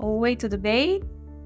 Oi, tudo bem?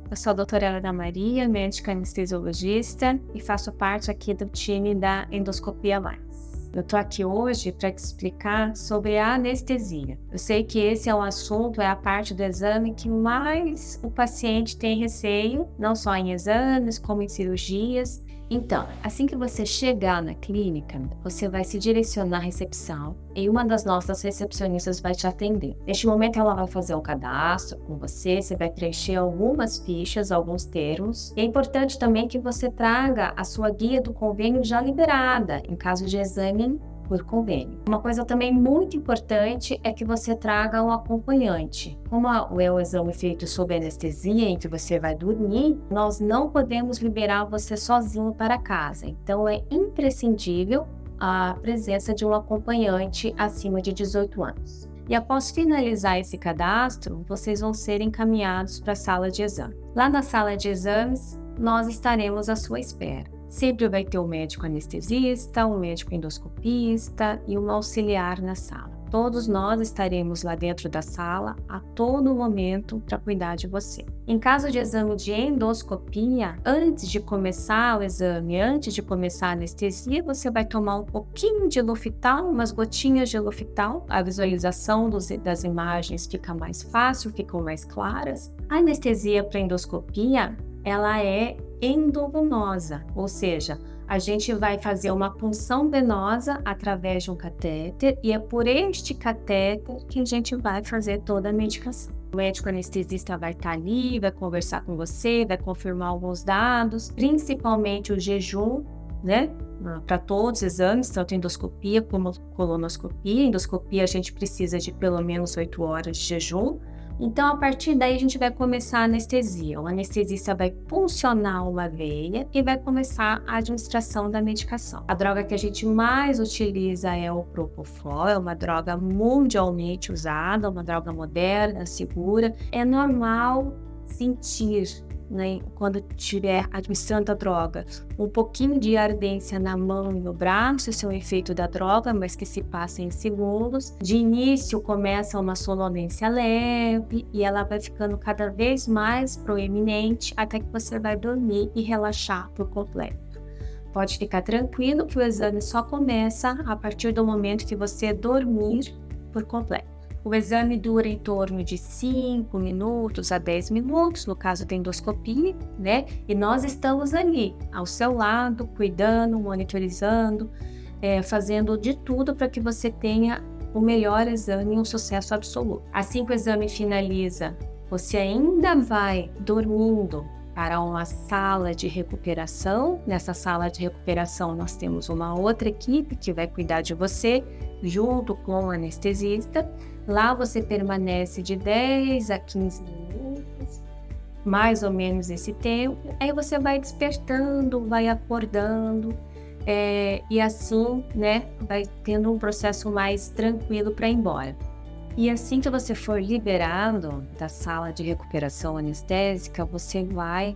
Eu sou a doutora Ana Maria, médica anestesiologista e faço parte aqui do time da Endoscopia Mais. Eu tô aqui hoje para te explicar sobre a anestesia. Eu sei que esse é um assunto, é a parte do exame que mais o paciente tem receio, não só em exames, como em cirurgias. Então, assim que você chegar na clínica, você vai se direcionar à recepção e uma das nossas recepcionistas vai te atender. Neste momento, ela vai fazer um cadastro com você, você vai preencher algumas fichas, alguns termos. E é importante também que você traga a sua guia do convênio já liberada, em caso de exame por convênio. Uma coisa também muito importante é que você traga um acompanhante. Como é um exame feito sob anestesia, em que você vai dormir, nós não podemos liberar você sozinho para casa. Então, é imprescindível a presença de um acompanhante acima de 18 anos. E após finalizar esse cadastro, vocês vão ser encaminhados para a sala de exame. Lá na sala de exames, nós estaremos à sua espera. Sempre vai ter um médico anestesista, um médico endoscopista e um auxiliar na sala. Todos nós estaremos lá dentro da sala a todo momento para cuidar de você. Em caso de exame de endoscopia, antes de começar o exame, antes de começar a anestesia, você vai tomar um pouquinho de Lufital, umas gotinhas de Lufital. A visualização das imagens fica mais fácil, ficam mais claras. A anestesia para endoscopia, ela é endovenosa, ou seja, a gente vai fazer uma punção venosa através de um catéter e é por este catéter que a gente vai fazer toda a medicação. O médico anestesista vai estar ali, vai conversar com você, vai confirmar alguns dados, principalmente o jejum, né? Para todos os exames, tanto endoscopia como colonoscopia. Endoscopia a gente precisa de pelo menos 8 horas de jejum. Então, a partir daí, a gente vai começar a anestesia. O anestesista vai puncionar uma veia e vai começar a administração da medicação. A droga que a gente mais utiliza é o Propofol, é uma droga mundialmente usada, uma droga moderna, segura. É normal sentir, né, quando estiver administrando a droga, um pouquinho de ardência na mão e no braço, esse é um efeito da droga, mas que se passa em segundos. De início começa uma sonolência leve e ela vai ficando cada vez mais proeminente até que você vai dormir e relaxar por completo. Pode ficar tranquilo que o exame só começa a partir do momento que você dormir por completo. O exame dura em torno de 5 minutos a 10 minutos, no caso da endoscopia, né? E nós estamos ali, ao seu lado, cuidando, monitorizando, fazendo de tudo para que você tenha o melhor exame e um sucesso absoluto. Assim que o exame finaliza, você ainda vai dormindo para uma sala de recuperação. Nessa sala de recuperação, nós temos uma outra equipe que vai cuidar de você, junto com o anestesista. Lá você permanece de 10 a 15 minutos, mais ou menos esse tempo. Aí você vai despertando, vai acordando, e assim, né, vai tendo um processo mais tranquilo para ir embora. E assim que você for liberado da sala de recuperação anestésica, você vai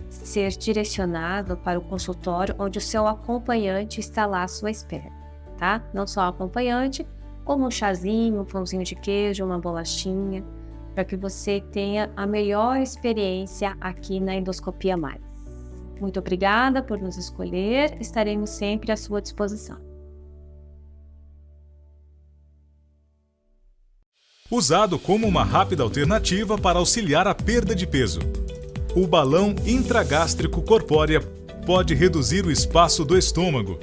ser direcionado para o consultório onde o seu acompanhante está lá à sua espera, tá? Não só o acompanhante, como um chazinho, um pãozinho de queijo, uma bolachinha, para que você tenha a melhor experiência aqui na Endoscopia Mais. Muito obrigada por nos escolher, estaremos sempre à sua disposição. Usado como uma rápida alternativa para auxiliar a perda de peso. O balão intragástrico corpórea pode reduzir o espaço do estômago,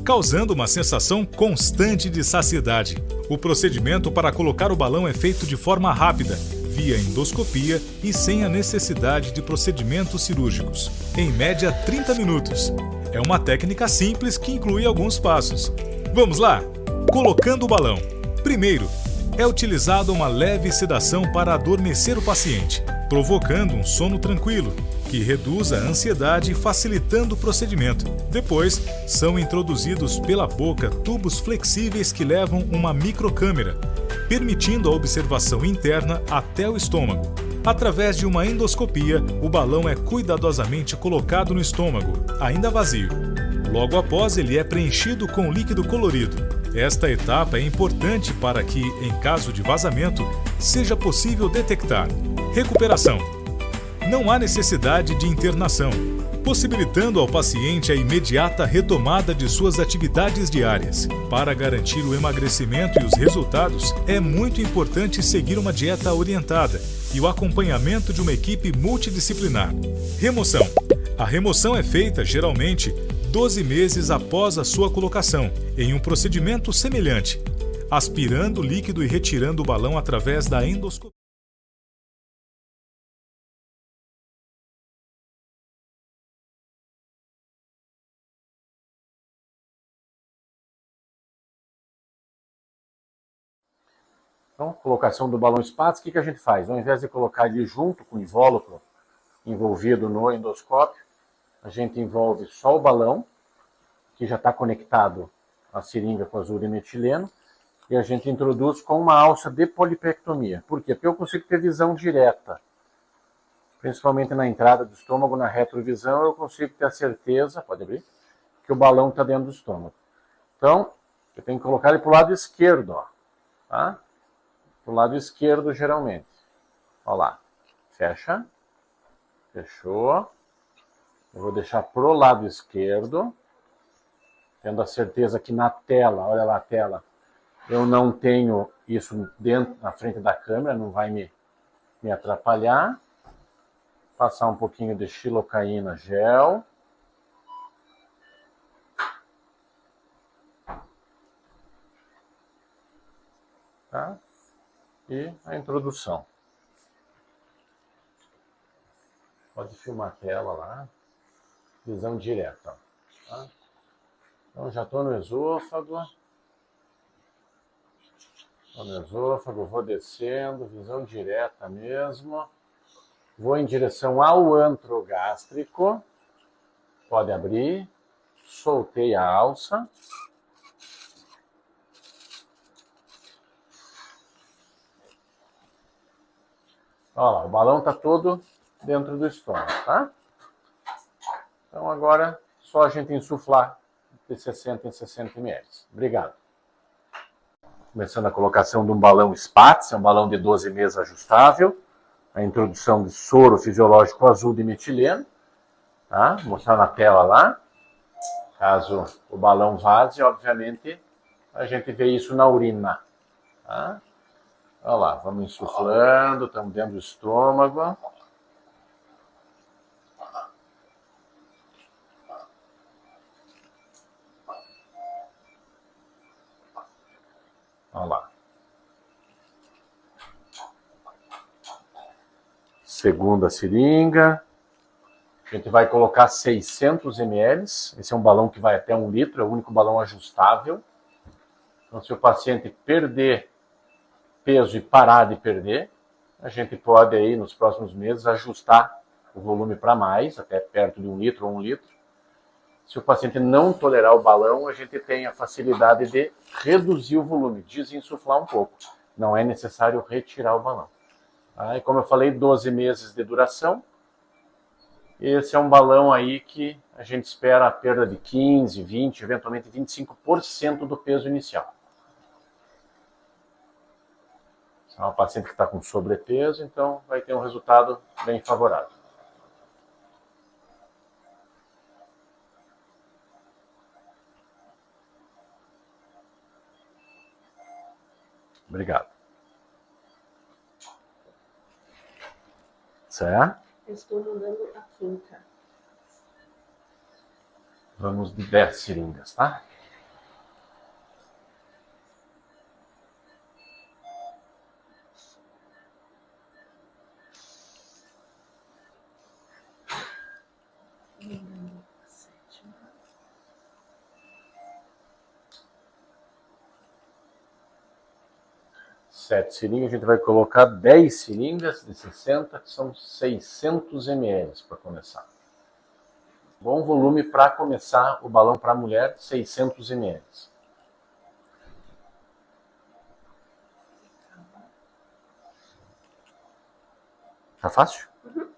causando uma sensação constante de saciedade. O procedimento para colocar o balão é feito de forma rápida, via endoscopia e sem a necessidade de procedimentos cirúrgicos, em média 30 minutos. É uma técnica simples que inclui alguns passos. Vamos lá? Colocando o balão. Primeiro, é utilizada uma leve sedação para adormecer o paciente, provocando um sono tranquilo, que reduz a ansiedade facilitando o procedimento. Depois, são introduzidos pela boca tubos flexíveis que levam uma microcâmera, permitindo a observação interna até o estômago. Através de uma endoscopia, o balão é cuidadosamente colocado no estômago, ainda vazio. Logo após, ele é preenchido com líquido colorido. Esta etapa é importante para que, em caso de vazamento, seja possível detectar. Recuperação. Não há necessidade de internação, possibilitando ao paciente a imediata retomada de suas atividades diárias. Para garantir o emagrecimento e os resultados, é muito importante seguir uma dieta orientada e o acompanhamento de uma equipe multidisciplinar. Remoção. A remoção é feita, geralmente, 12 meses após a sua colocação, em um procedimento semelhante, aspirando o líquido e retirando o balão através da endoscopia. Então, colocação do balão SPATS, o que a gente faz? Ao invés de colocar ele junto com o invólucro envolvido no endoscópio, a gente envolve só o balão, que já está conectado à seringa com azul de metileno, e a gente introduz com uma alça de polipectomia. Por quê? Porque eu consigo ter visão direta. Principalmente na entrada do estômago, na retrovisão, eu consigo ter a certeza, pode abrir, que o balão está dentro do estômago. Então, eu tenho que colocar ele para o lado esquerdo, ó, tá? Para o lado esquerdo, geralmente. Olha lá. Fecha. Fechou. Eu vou deixar pro lado esquerdo. Tendo a certeza que na tela, olha lá a tela, eu não tenho isso dentro, na frente da câmera, não vai me atrapalhar. Passar um pouquinho de xilocaína gel. Tá? E a introdução. Pode filmar a tela lá. Visão direta. Tá? Então já estou no esôfago. Estou no esôfago, vou descendo, visão direta mesmo. Vou em direção ao antro gástrico. Pode abrir. Soltei a alça. Olha lá, o balão está todo dentro do estômago, tá? Então agora só a gente insuflar de 60 em 60 ml. Obrigado. Começando a colocação de um balão SPATS, é um balão de 12 meses ajustável. A introdução de soro fisiológico azul de metileno. Tá? Vou mostrar na tela lá. Caso o balão vaze, obviamente, a gente vê isso na urina. Tá? Olha lá, vamos insuflando, estamos dentro do estômago. Olha lá. Segunda seringa. A gente vai colocar 600 ml. Esse é um balão que vai até 1 litro, é o único balão ajustável. Então, se o paciente perder peso e parar de perder, a gente pode aí nos próximos meses ajustar o volume para mais, até perto de 1 litro ou 1 litro. Se o paciente não tolerar o balão, a gente tem a facilidade de reduzir o volume, desinsuflar um pouco. Não é necessário retirar o balão. E como eu falei, 12 meses de duração. Esse é um balão aí que a gente espera a perda de 15, 20, eventualmente 25% do peso inicial. É uma paciente que está com sobrepeso, então vai ter um resultado bem favorável. Obrigado. Certo? Eu estou mandando a quinta. Vamos de 10 seringas, tá? Mandando a sétima. 7 seringas, a gente vai colocar 10 seringas de 60, que são 600 ml para começar. Bom volume para começar o balão para mulher, 600 ml. Tá fácil? Uhum.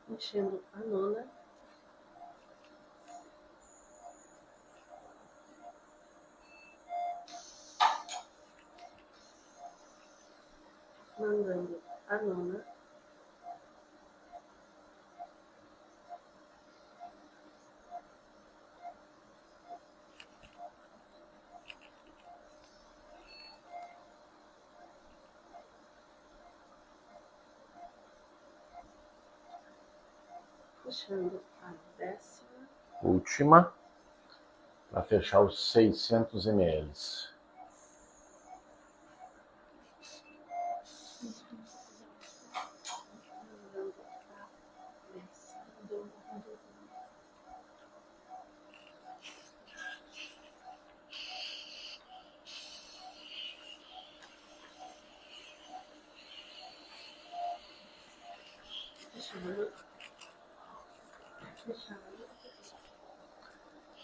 Mexendo a nona. Mandando a nona. Fechando a 10ª. Última, para fechar os 600 ml.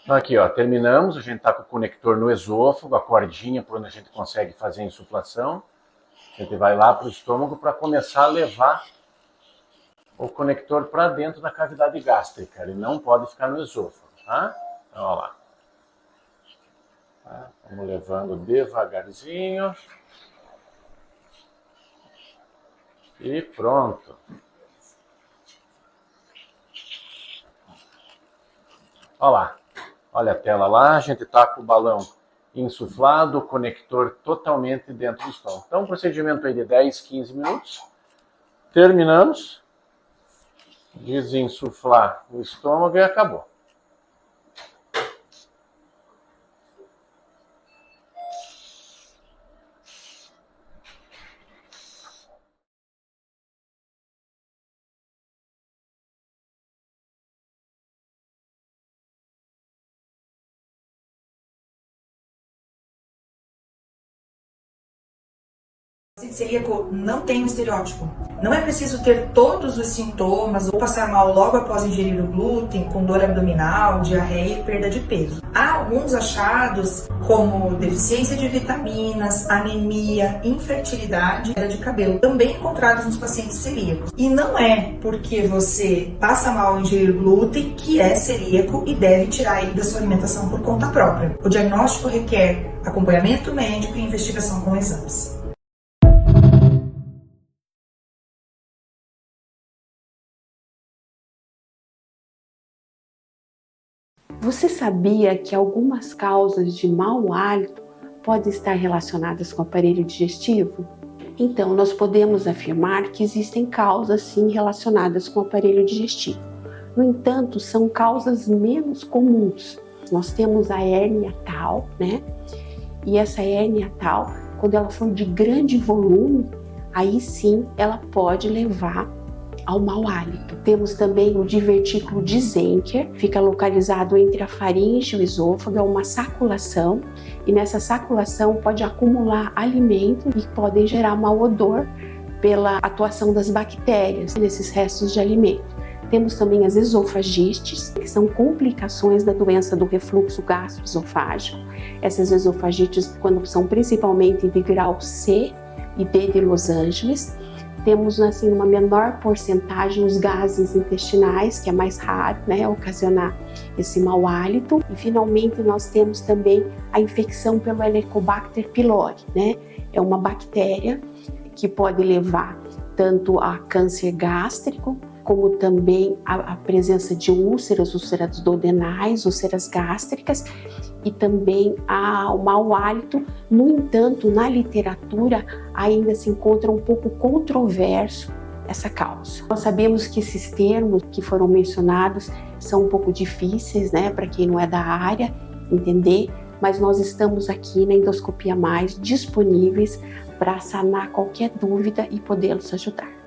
Aqui, ó, terminamos. A gente está com o conector no esôfago, a cordinha por onde a gente consegue fazer a insuflação. A gente vai lá para o estômago para começar a levar o conector para dentro da cavidade gástrica. Ele não pode ficar no esôfago, tá? Então, ó lá. Tá? Vamos levando devagarzinho. E pronto. Olha lá. Olha a tela lá, a gente está com o balão insuflado, o conector totalmente dentro do estômago. Então, um procedimento aí de 10, 15 minutos. Terminamos. Desinsuflar o estômago e acabou. Celíaco não tem um estereótipo. Não é preciso ter todos os sintomas ou passar mal logo após ingerir o glúten, com dor abdominal, diarreia e perda de peso. Há alguns achados, como deficiência de vitaminas, anemia, infertilidade, queda de cabelo, também encontrados nos pacientes celíacos. E não é porque você passa mal ao ingerir glúten que é celíaco e deve tirar ele da sua alimentação por conta própria. O diagnóstico requer acompanhamento médico e investigação com exames. Você sabia que algumas causas de mau hálito podem estar relacionadas com o aparelho digestivo? Então, nós podemos afirmar que existem causas sim relacionadas com o aparelho digestivo. No entanto, são causas menos comuns. Nós temos a hérnia tal, né? E essa hérnia tal, quando ela for de grande volume, aí sim ela pode levar ao mau hálito. Temos também o divertículo de Zenker, fica localizado entre a faringe e o esôfago, é uma saculação, e nessa saculação pode acumular alimentos e podem gerar mau odor pela atuação das bactérias nesses restos de alimento. Temos também as esofagistes, que são complicações da doença do refluxo gastroesofágico. Essas esofagites, quando são principalmente de grau C e D de Los Angeles, temos assim uma menor porcentagem os gases intestinais, que é mais raro, né, ocasionar esse mau hálito. E finalmente nós temos também a infecção pelo Helicobacter pylori, né? É uma bactéria que pode levar tanto a câncer gástrico, como também a presença de úlceras duodenais, úlceras gástricas e também ao mau hálito. No entanto, na literatura ainda se encontra um pouco controverso essa causa. Nós sabemos que esses termos que foram mencionados são um pouco difíceis, né, para quem não é da área entender, mas nós estamos aqui na Endoscopia Mais disponíveis para sanar qualquer dúvida e podê-los ajudar.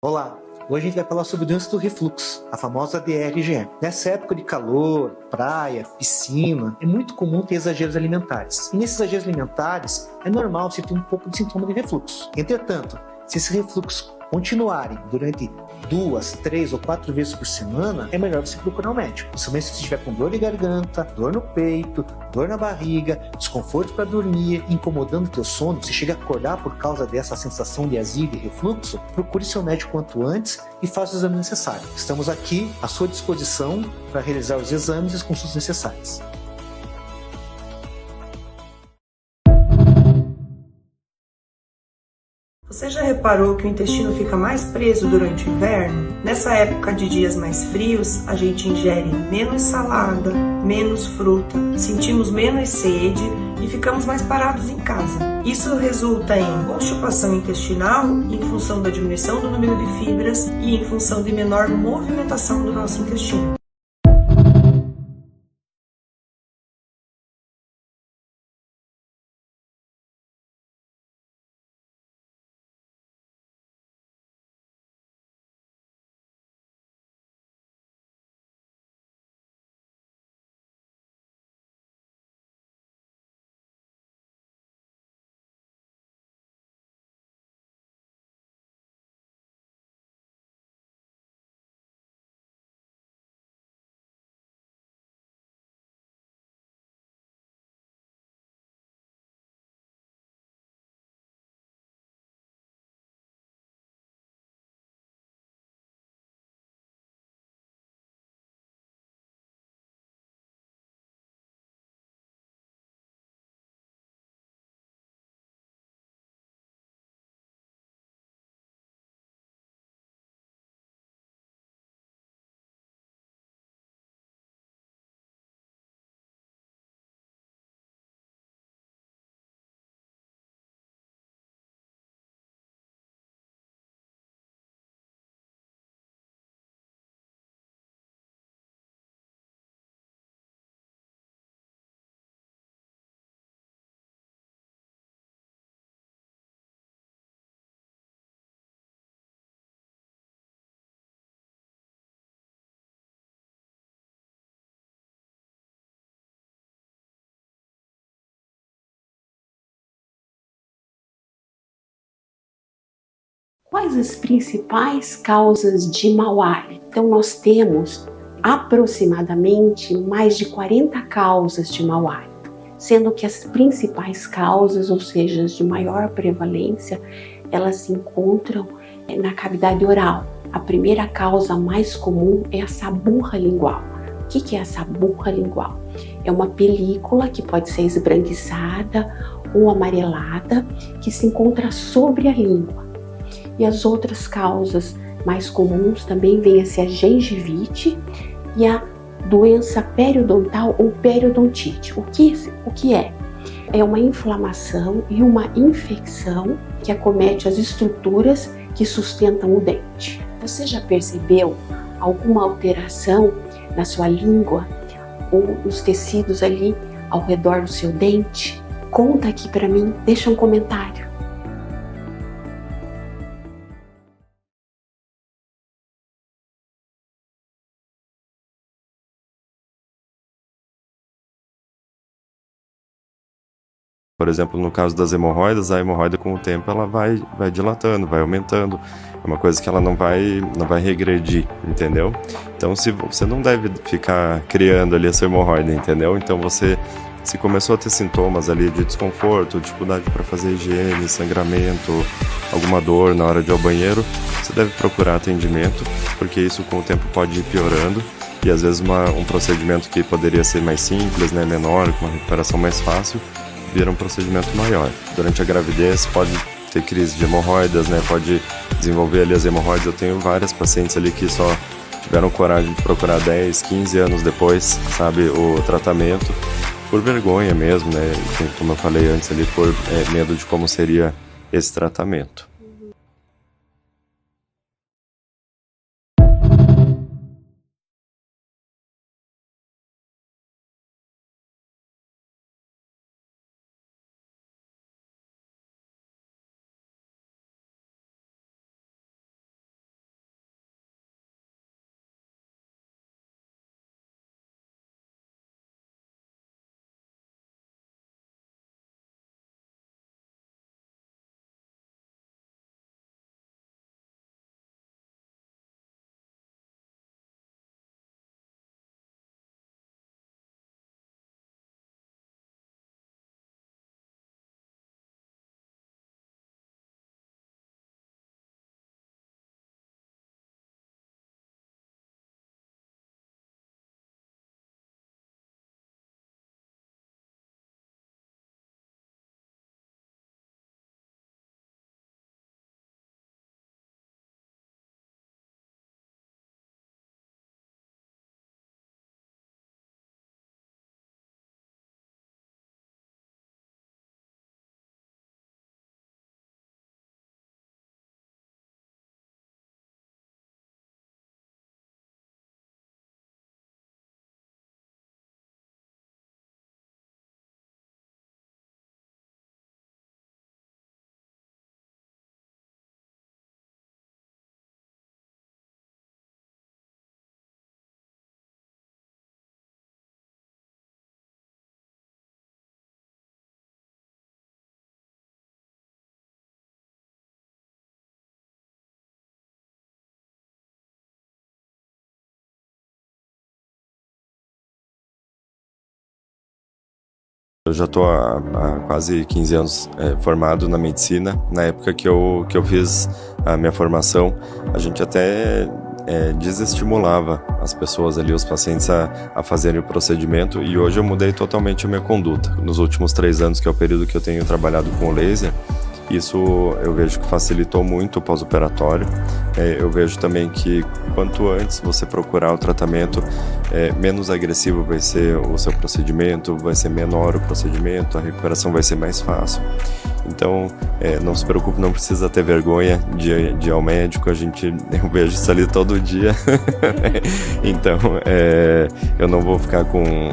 Olá, hoje a gente vai falar sobre a doença do refluxo, a famosa DRGE. Nessa época de calor, praia, piscina, é muito comum ter exageros alimentares. E nesses exageros alimentares, é normal você ter um pouco de sintoma de refluxo. Entretanto, se esse refluxo continuarem durante 2, 3 ou 4 vezes por semana, é melhor você procurar um médico. Principalmente se você estiver com dor de garganta, dor no peito, dor na barriga, desconforto para dormir, incomodando o teu sono, você chega a acordar por causa dessa sensação de azia e de refluxo, procure seu médico quanto antes e faça o exame necessário. Estamos aqui à sua disposição para realizar os exames e as consultas necessárias. Você já reparou que o intestino fica mais preso durante o inverno? Nessa época de dias mais frios, a gente ingere menos salada, menos fruta, sentimos menos sede e ficamos mais parados em casa. Isso resulta em constipação intestinal em função da diminuição do número de fibras e em função de menor movimentação do nosso intestino. Quais as principais causas de mau hálito? Então, nós temos aproximadamente mais de 40 causas de mau hálito, sendo que as principais causas, ou seja, as de maior prevalência, elas se encontram na cavidade oral. A primeira causa mais comum é a saburra lingual. O que é a saburra lingual? É uma película que pode ser esbranquiçada ou amarelada que se encontra sobre a língua. E as outras causas mais comuns também vêm a ser a gengivite e a doença periodontal ou periodontite. O que é? É uma inflamação e uma infecção que acomete as estruturas que sustentam o dente. Você já percebeu alguma alteração na sua língua ou nos tecidos ali ao redor do seu dente? Conta aqui para mim, deixa um comentário. Por exemplo, no caso das hemorroidas, a hemorroida com o tempo ela vai dilatando, vai aumentando. É uma coisa que ela não vai regredir, entendeu? Então, você não deve ficar criando ali a sua hemorroida, entendeu? Então, se começou a ter sintomas ali de desconforto, dificuldade para fazer higiene, sangramento, alguma dor na hora de ir ao banheiro, você deve procurar atendimento, porque isso com o tempo pode ir piorando. E às vezes um procedimento que poderia ser mais simples, né, menor, com uma recuperação mais fácil, vira um procedimento maior. Durante a gravidez pode ter crise de hemorroidas, né? Pode desenvolver ali as hemorroidas. Eu tenho várias pacientes ali que só tiveram coragem de procurar 10, 15 anos depois, sabe, o tratamento, por vergonha mesmo, né? Como eu falei antes ali, por medo de como seria esse tratamento. Eu já estou há quase 15 anos formado na medicina. Na época que eu fiz a minha formação, a gente até desestimulava as pessoas ali, os pacientes a fazerem o procedimento, e hoje eu mudei totalmente a minha conduta. Nos últimos 3 anos, que é o período que eu tenho trabalhado com o laser, isso eu vejo que facilitou muito o pós-operatório. Eu vejo também que quanto antes você procurar o tratamento, menos agressivo vai ser o seu procedimento, vai ser menor o procedimento, a recuperação vai ser mais fácil. Então, não se preocupe, não precisa ter vergonha de ir ao médico, eu vejo isso ali todo dia. Então, eu não vou ficar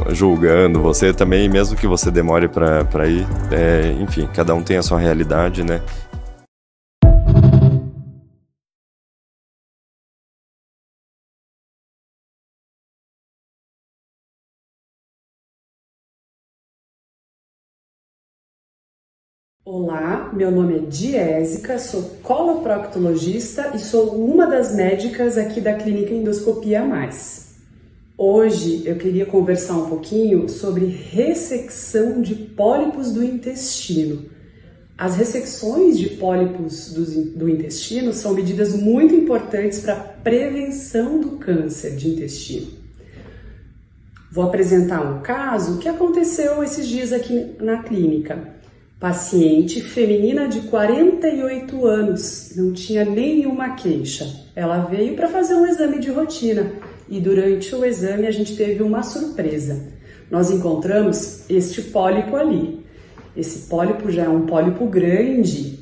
julgando você também, mesmo que você demore para ir. Enfim, cada um tem a sua realidade, né? Olá, meu nome é Diésica, sou coloproctologista e sou uma das médicas aqui da Clínica Endoscopia Mais. Hoje eu queria conversar um pouquinho sobre ressecção de pólipos do intestino. As ressecções de pólipos do intestino são medidas muito importantes para a prevenção do câncer de intestino. Vou apresentar um caso que aconteceu esses dias aqui na clínica. Paciente feminina de 48 anos, não tinha nenhuma queixa. Ela veio para fazer um exame de rotina e durante o exame a gente teve uma surpresa. Nós encontramos este pólipo ali. Esse pólipo já é um pólipo grande,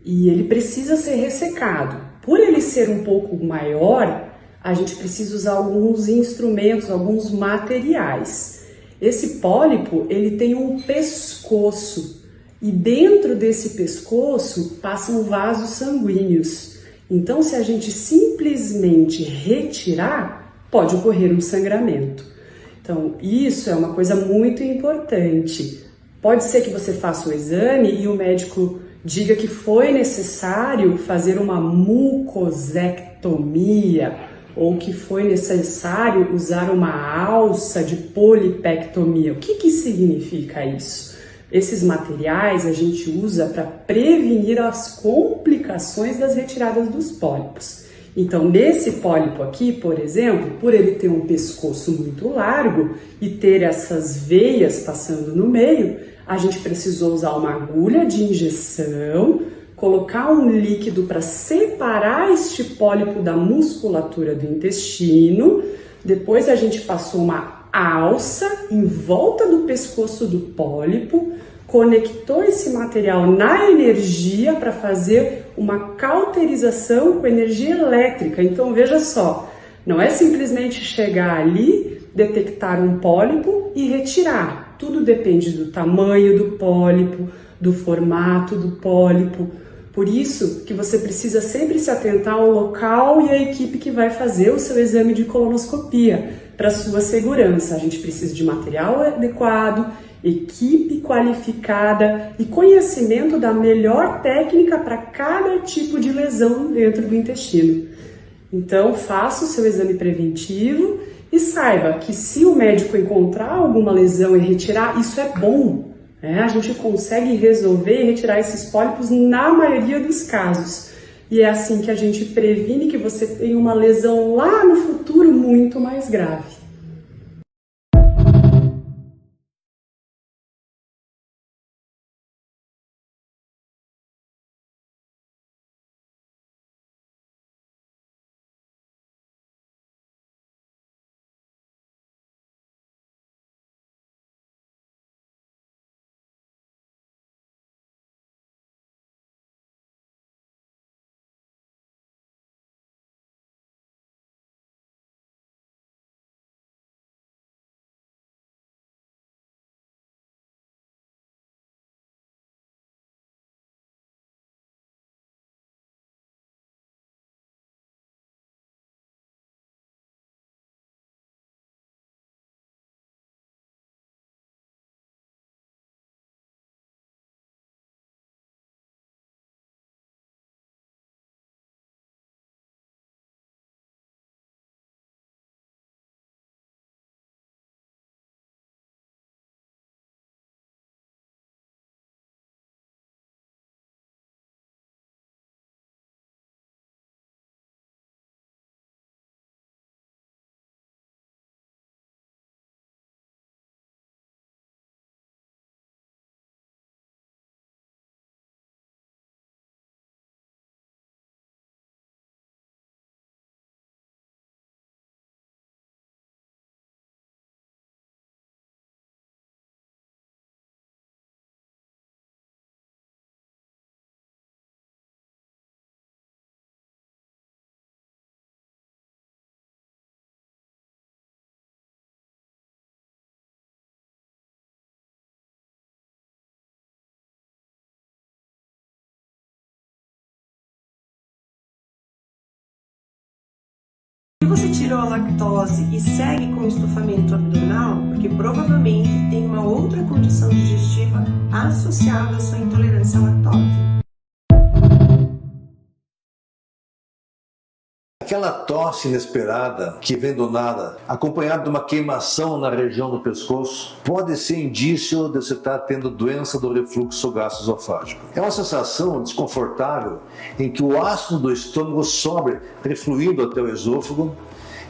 e ele precisa ser ressecado. Por ele ser um pouco maior, a gente precisa usar alguns instrumentos, alguns materiais. Esse pólipo, ele tem um pescoço e dentro desse pescoço passam vasos sanguíneos. Então, se a gente simplesmente retirar, pode ocorrer um sangramento. Então, isso é uma coisa muito importante. Pode ser que você faça o exame e o médico diga que foi necessário fazer uma mucosectomia, ou que foi necessário usar uma alça de polipectomia. O que significa isso? Esses materiais a gente usa para prevenir as complicações das retiradas dos pólipos. Então, nesse pólipo aqui, por exemplo, por ele ter um pescoço muito largo e ter essas veias passando no meio, a gente precisou usar uma agulha de injeção, colocar um líquido para separar este pólipo da musculatura do intestino. Depois a gente passou uma alça em volta do pescoço do pólipo, conectou esse material na energia para fazer uma cauterização com energia elétrica. Então veja só, não é simplesmente chegar ali, detectar um pólipo e retirar. Tudo depende do tamanho do pólipo, do formato do pólipo. Por isso que você precisa sempre se atentar ao local e à equipe que vai fazer o seu exame de colonoscopia para sua segurança. A gente precisa de material adequado, equipe qualificada e conhecimento da melhor técnica para cada tipo de lesão dentro do intestino. Então, faça o seu exame preventivo e saiba que se o médico encontrar alguma lesão e retirar, isso é bom. A gente consegue resolver e retirar esses pólipos na maioria dos casos. E é assim que a gente previne que você tenha uma lesão lá no futuro muito mais grave. você tirou a lactose e segue com o estufamento abdominal, porque provavelmente tem uma outra condição digestiva associada à sua intolerância à lactose. Aquela tosse inesperada que vem do nada, acompanhada de uma queimação na região do pescoço, pode ser indício de você estar tendo doença do refluxo gastroesofágico. É uma sensação desconfortável em que o ácido do estômago sobe, refluindo até o esôfago,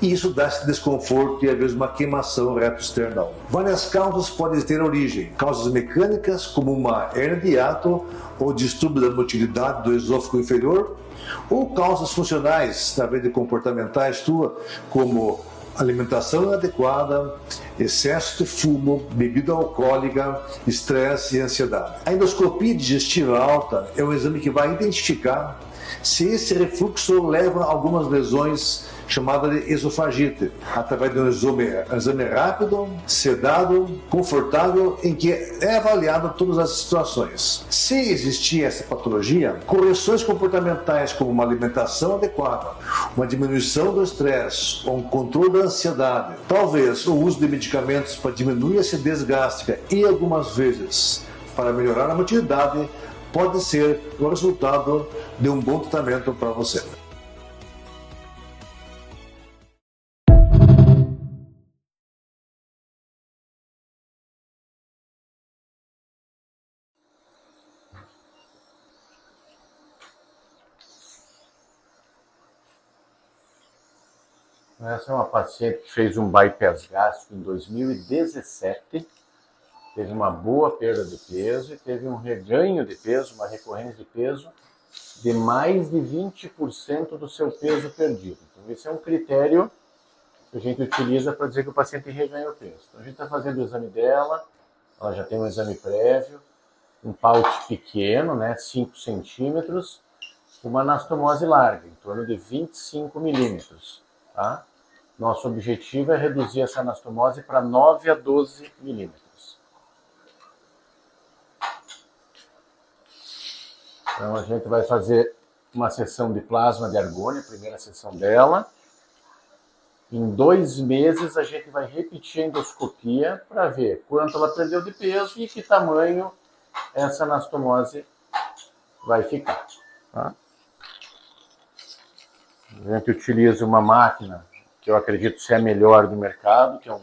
e isso dá esse desconforto e às vezes uma queimação retroesternal. Várias causas podem ter origem. Causas mecânicas, como uma hernia de hiato ou distúrbio da motilidade do esôfago inferior, ou causas funcionais, através de comportamentais como alimentação inadequada, excesso de fumo, bebida alcoólica, estresse e ansiedade. A endoscopia digestiva alta é um exame que vai identificar se esse refluxo leva a algumas lesões chamadas de esofagite, através de um exame rápido, sedado, confortável, em que é avaliado todas as situações. Se existir essa patologia, correções comportamentais como uma alimentação adequada, uma diminuição do estresse, ou um controle da ansiedade, talvez o uso de medicamentos para diminuir a acidez gástrica e algumas vezes para melhorar a motilidade, pode ser o resultado de um bom tratamento para você. Essa é uma paciente que fez um bypass gástrico em 2017, teve uma boa perda de peso e teve um reganho de peso, uma recorrência de peso de mais de 20% do seu peso perdido. Então esse é um critério que a gente utiliza para dizer que o paciente reganhou peso. Então a gente está fazendo o exame dela, ela já tem um exame prévio, um paute pequeno, 5 centímetros, uma anastomose larga, em torno de 25 milímetros. Tá? Nosso objetivo é reduzir essa anastomose para 9 a 12 milímetros. Então a gente vai fazer uma sessão de plasma de argônio, a primeira sessão dela. Em 2 meses a gente vai repetir a endoscopia para ver quanto ela perdeu de peso e que tamanho essa anastomose vai ficar. Tá? A gente utiliza uma máquina que eu acredito ser a melhor do mercado, que é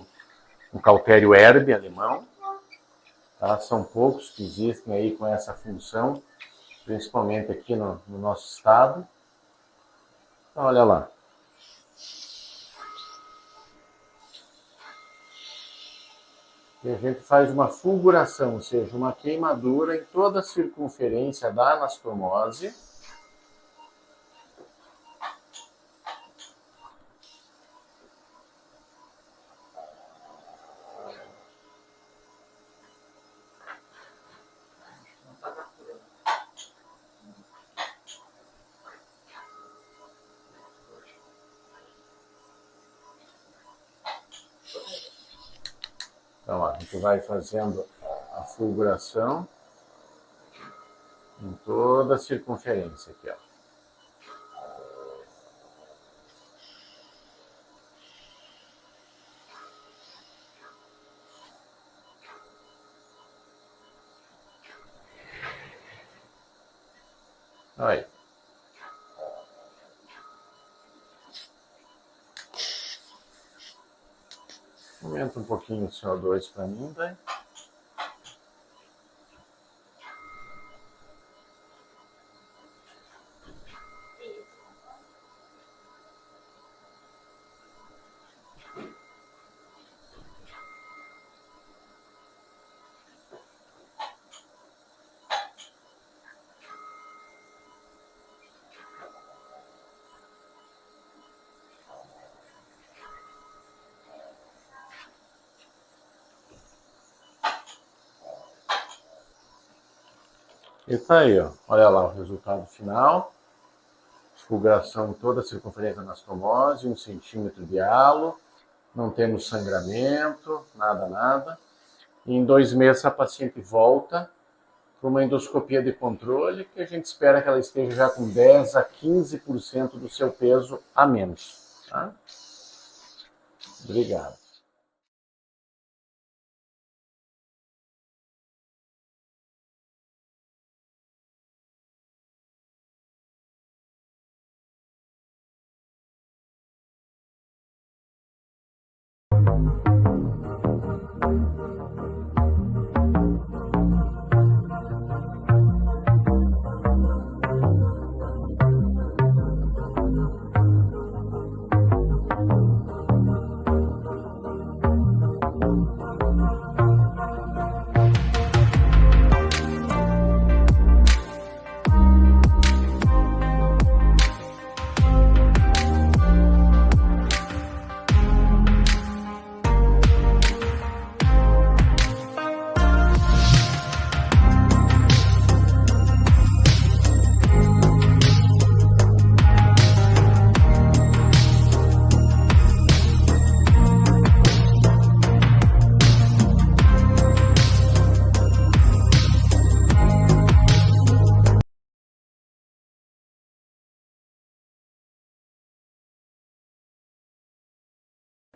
um cautério Erbe alemão. Tá? São poucos que existem aí com essa função, principalmente aqui no nosso estado. Então, olha lá. E a gente faz uma fulguração, ou seja, uma queimadura em toda a circunferência da anastomose. Então, a gente vai fazendo a fulguração em toda a circunferência aqui, ó. Aí. Aumenta um pouquinho o CO2 para mim, daí. E tá aí, ó. Olha lá o resultado final. Fulguração em toda a circunferência da anastomose, 1 centímetro de halo. Não temos sangramento, nada. E em 2 meses a paciente volta para uma endoscopia de controle, que a gente espera que ela esteja já com 10 a 15% do seu peso a menos. Tá? Obrigado.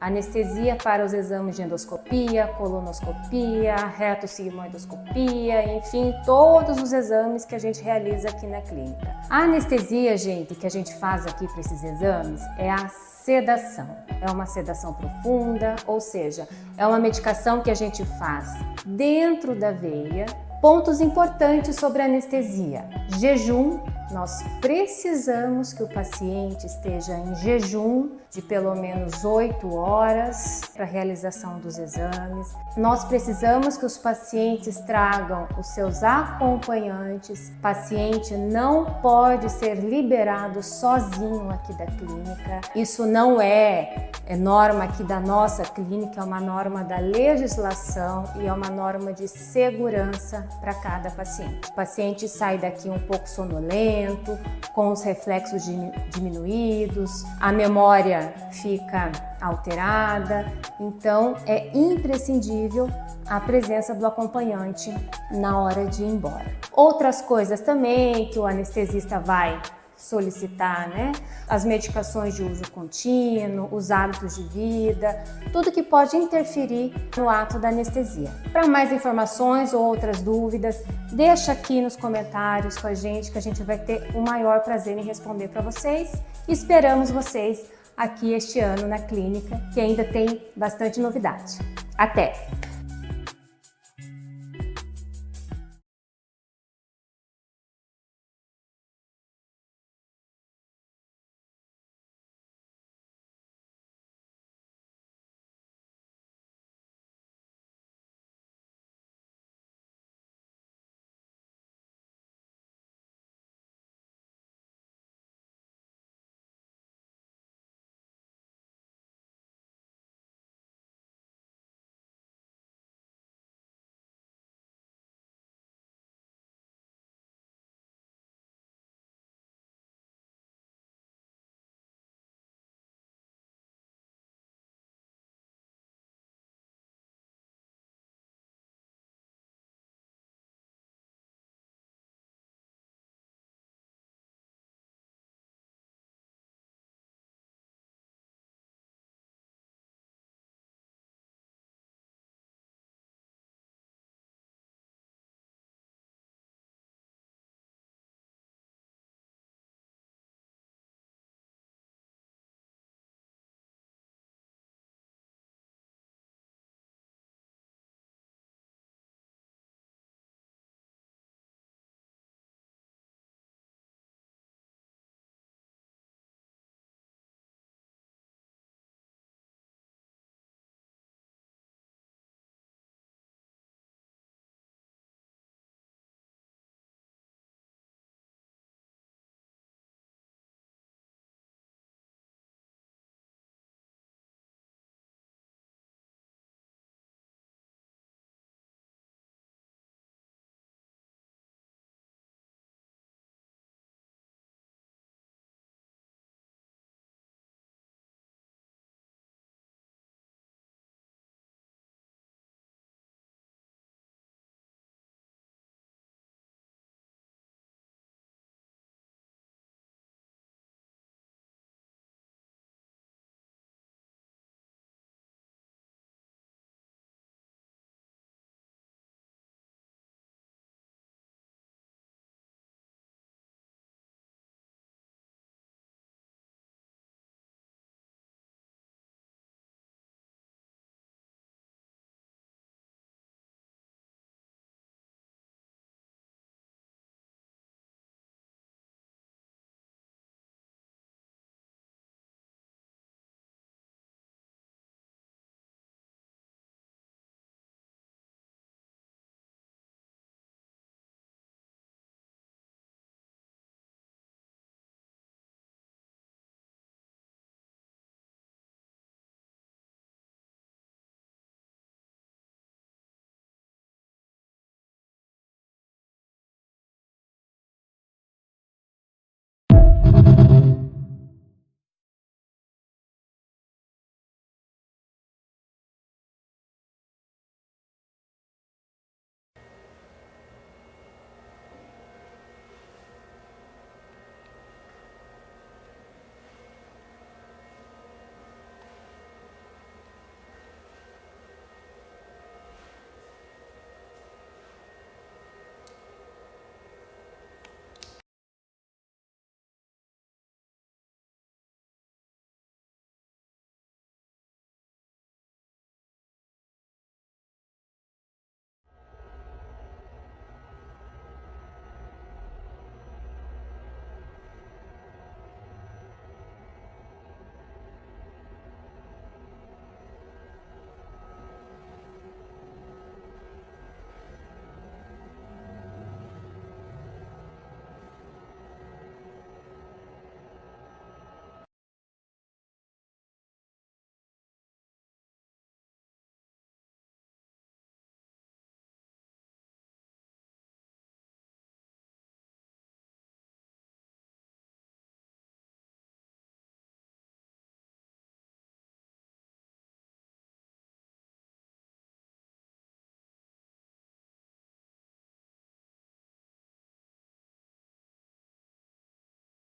Anestesia para os exames de endoscopia, colonoscopia, retossigmoidoscopia, enfim, todos os exames que a gente realiza aqui na clínica. A anestesia, gente, que a gente faz aqui para esses exames é a sedação. É uma sedação profunda, ou seja, é uma medicação que a gente faz dentro da veia. Pontos importantes sobre a anestesia: jejum. Nós precisamos que o paciente esteja em jejum de pelo menos 8 horas para a realização dos exames. Nós precisamos que os pacientes tragam os seus acompanhantes. O paciente não pode ser liberado sozinho aqui da clínica. Isso não é norma aqui da nossa clínica, é uma norma da legislação e é uma norma de segurança para cada paciente. O paciente sai daqui um pouco sonolento, com os reflexos diminuídos, a memória fica alterada, então é imprescindível a presença do acompanhante na hora de ir embora. Outras coisas também que o anestesista vai solicitar, né? As medicações de uso contínuo, os hábitos de vida, tudo que pode interferir no ato da anestesia. Para mais informações ou outras dúvidas, deixa aqui nos comentários com a gente que a gente vai ter o maior prazer em responder para vocês. Esperamos vocês aqui este ano na clínica, que ainda tem bastante novidade. Até!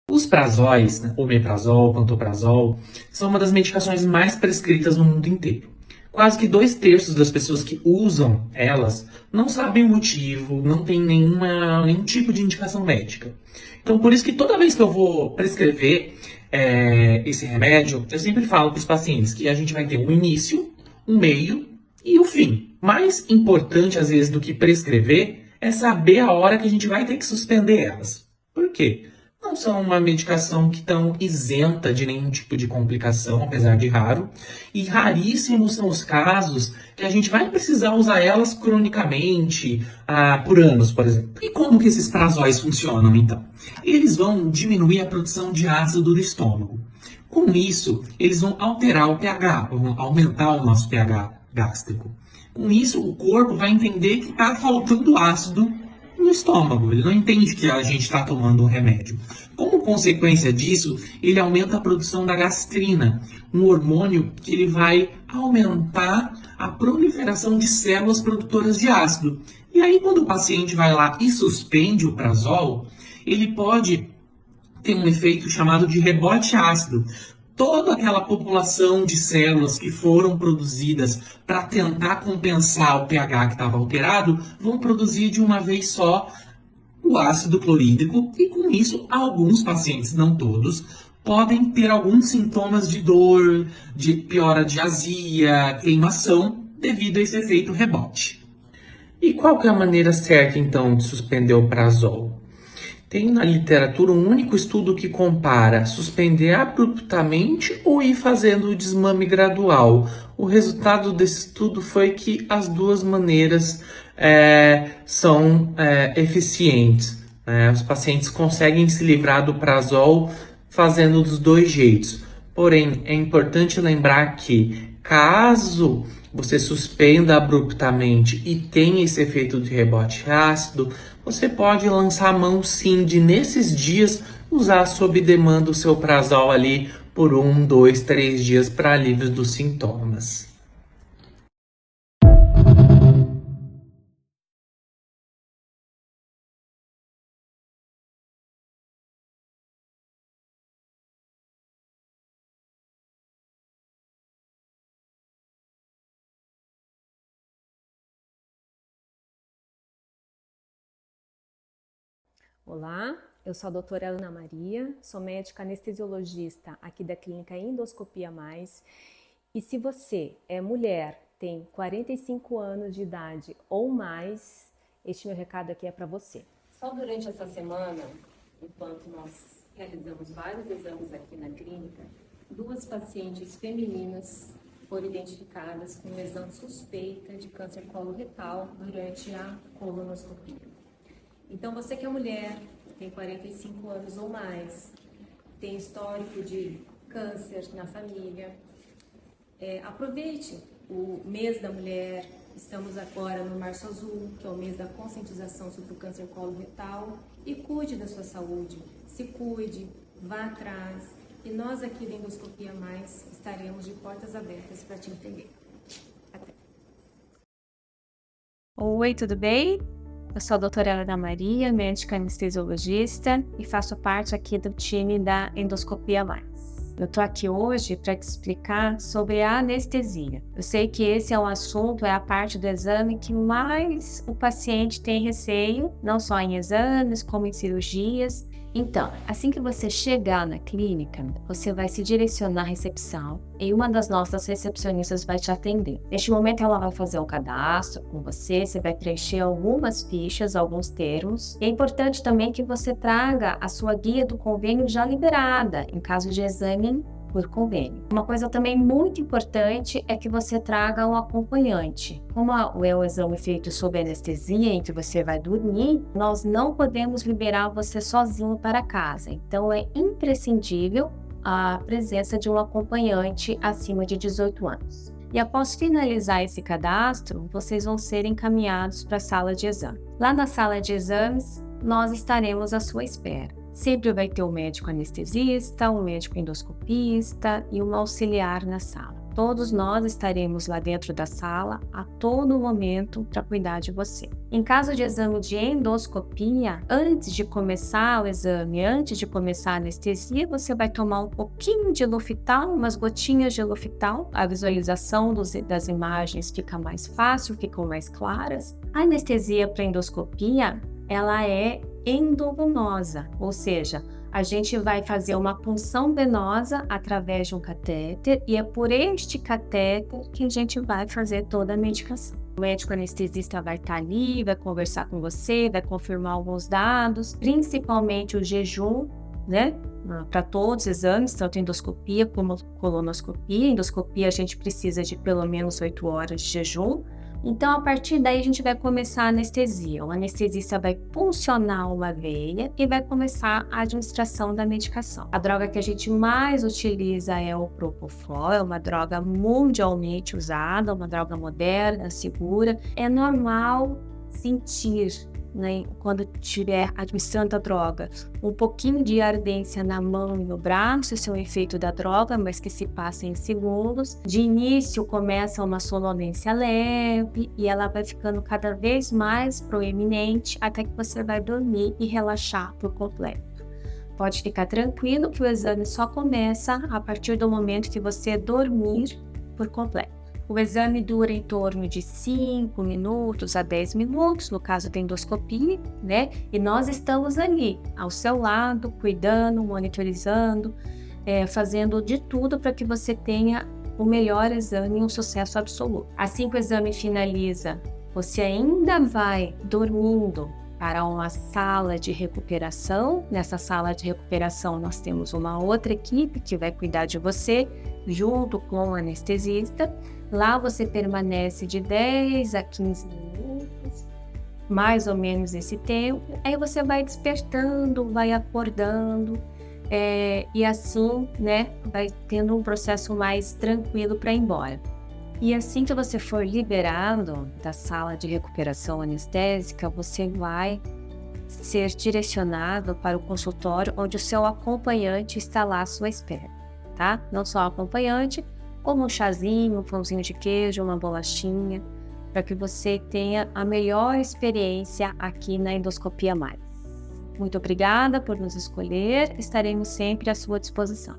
Os prazóis, né, omeprazol, pantoprazol, são uma das medicações mais prescritas no mundo inteiro. Quase que 2/3 das pessoas que usam elas não sabem o motivo, não tem nenhum tipo de indicação médica. Então, por isso que toda vez que eu vou prescrever esse remédio, eu sempre falo para os pacientes que a gente vai ter um início, um meio e o fim. Mais importante, às vezes, do que prescrever é saber a hora que a gente vai ter que suspender elas. Por quê? Não são uma medicação que estão isenta de nenhum tipo de complicação, apesar de raro. E raríssimos são os casos que a gente vai precisar usar elas cronicamente, por anos, por exemplo. E como que esses prazóis funcionam, então? Eles vão diminuir a produção de ácido do estômago. Com isso, eles vão alterar o pH, vão aumentar o nosso pH gástrico. Com isso, o corpo vai entender que está faltando ácido no estômago, ele não entende que a gente está tomando um remédio. Como consequência disso, ele aumenta a produção da gastrina, um hormônio que ele vai aumentar a proliferação de células produtoras de ácido. E aí, quando o paciente vai lá e suspende o prazol, ele pode ter um efeito chamado de rebote ácido. Toda aquela população de células que foram produzidas para tentar compensar o pH que estava alterado, vão produzir de uma vez só o ácido clorídrico e com isso alguns pacientes, não todos, podem ter alguns sintomas de dor, de piora de azia, queimação, devido a esse efeito rebote. E qual que é a maneira certa então de suspender o prazol? Tem na literatura um único estudo que compara suspender abruptamente ou ir fazendo o desmame gradual. O resultado desse estudo foi que as duas maneiras são eficientes. Os pacientes conseguem se livrar do prazol fazendo dos dois jeitos. Porém, é importante lembrar que caso você suspenda abruptamente e tenha esse efeito de rebote ácido, você pode lançar a mão sim de nesses dias usar sob demanda o seu prazol ali por 1, 2, 3 dias para alívio dos sintomas. Olá, eu sou a doutora Ana Maria, sou médica anestesiologista aqui da clínica Endoscopia Mais. E se você é mulher, tem 45 anos de idade ou mais, este meu recado aqui é para você. Só durante essa semana, enquanto nós realizamos vários exames aqui na clínica, 2 pacientes femininas foram identificadas com lesão suspeita de câncer coloretal durante a colonoscopia. Então, você que é mulher, tem 45 anos ou mais, tem histórico de câncer na família, aproveite o mês da mulher. Estamos agora no Março Azul, que é o mês da conscientização sobre o câncer coloretal, e cuide da sua saúde, se cuide, vá atrás, e nós aqui da Endoscopia Mais estaremos de portas abertas para te entender. Até. Oi, tudo bem? Eu sou a doutora Ana Maria, médica anestesiologista e faço parte aqui do time da Endoscopia Mais. Eu tô aqui hoje para te explicar sobre a anestesia. Eu sei que esse é um assunto, é a parte do exame que mais o paciente tem receio, não só em exames, como em cirurgias. Então, assim que você chegar na clínica, você vai se direcionar à recepção e uma das nossas recepcionistas vai te atender. Neste momento, ela vai fazer um cadastro com você, você vai preencher algumas fichas, alguns termos. E é importante também que você traga a sua guia do convênio já liberada, em caso de exame por convênio. Uma coisa também muito importante é que você traga um acompanhante. Como é o exame feito sob anestesia, em que você vai dormir, nós não podemos liberar você sozinho para casa. Então, é imprescindível a presença de um acompanhante acima de 18 anos. E após finalizar esse cadastro, vocês vão ser encaminhados para a sala de exame. Lá na sala de exames, nós estaremos à sua espera. Sempre vai ter um médico anestesista, um médico endoscopista e um auxiliar na sala. Todos nós estaremos lá dentro da sala a todo momento para cuidar de você. Em caso de exame de endoscopia, antes de começar o exame, antes de começar a anestesia, você vai tomar um pouquinho de Lufital, umas gotinhas de Lufital. A visualização das imagens fica mais fácil, ficam mais claras. A anestesia para endoscopia, ela é endovenosa, ou seja, a gente vai fazer uma punção venosa através de um catéter e é por este catéter que a gente vai fazer toda a medicação. O médico anestesista vai estar ali, vai conversar com você, vai confirmar alguns dados, principalmente o jejum, né? Para todos os exames, tanto endoscopia como colonoscopia. Endoscopia a gente precisa de pelo menos 8 horas de jejum. Então, a partir daí, a gente vai começar a anestesia. O anestesista vai puncionar uma veia e vai começar a administração da medicação. A droga que a gente mais utiliza é o Propofol, é uma droga mundialmente usada, uma droga moderna, segura. É normal sentir, né, quando estiver administrando a droga, um pouquinho de ardência na mão e no braço, isso é um efeito da droga, mas que se passa em segundos. De início começa uma sonolência leve e ela vai ficando cada vez mais proeminente até que você vai dormir e relaxar por completo. Pode ficar tranquilo que o exame só começa a partir do momento que você dormir por completo. O exame dura em torno de 5 minutos a 10 minutos, no caso da endoscopia, né? E nós estamos ali, ao seu lado, cuidando, monitorizando, fazendo de tudo para que você tenha o melhor exame e um sucesso absoluto. Assim que o exame finaliza, você ainda vai dormindo para uma sala de recuperação. Nessa sala de recuperação nós temos uma outra equipe que vai cuidar de você, junto com o anestesista. Lá você permanece de 10 a 15 minutos, mais ou menos esse tempo. Aí você vai despertando, vai acordando, e assim, né, vai tendo um processo mais tranquilo para ir embora. E assim que você for liberado da sala de recuperação anestésica, você vai ser direcionado para o consultório onde o seu acompanhante está lá à sua espera, tá? Não só o acompanhante, como um chazinho, um pãozinho de queijo, uma bolachinha, para que você tenha a melhor experiência aqui na Endoscopia Mais. Muito obrigada por nos escolher, estaremos sempre à sua disposição.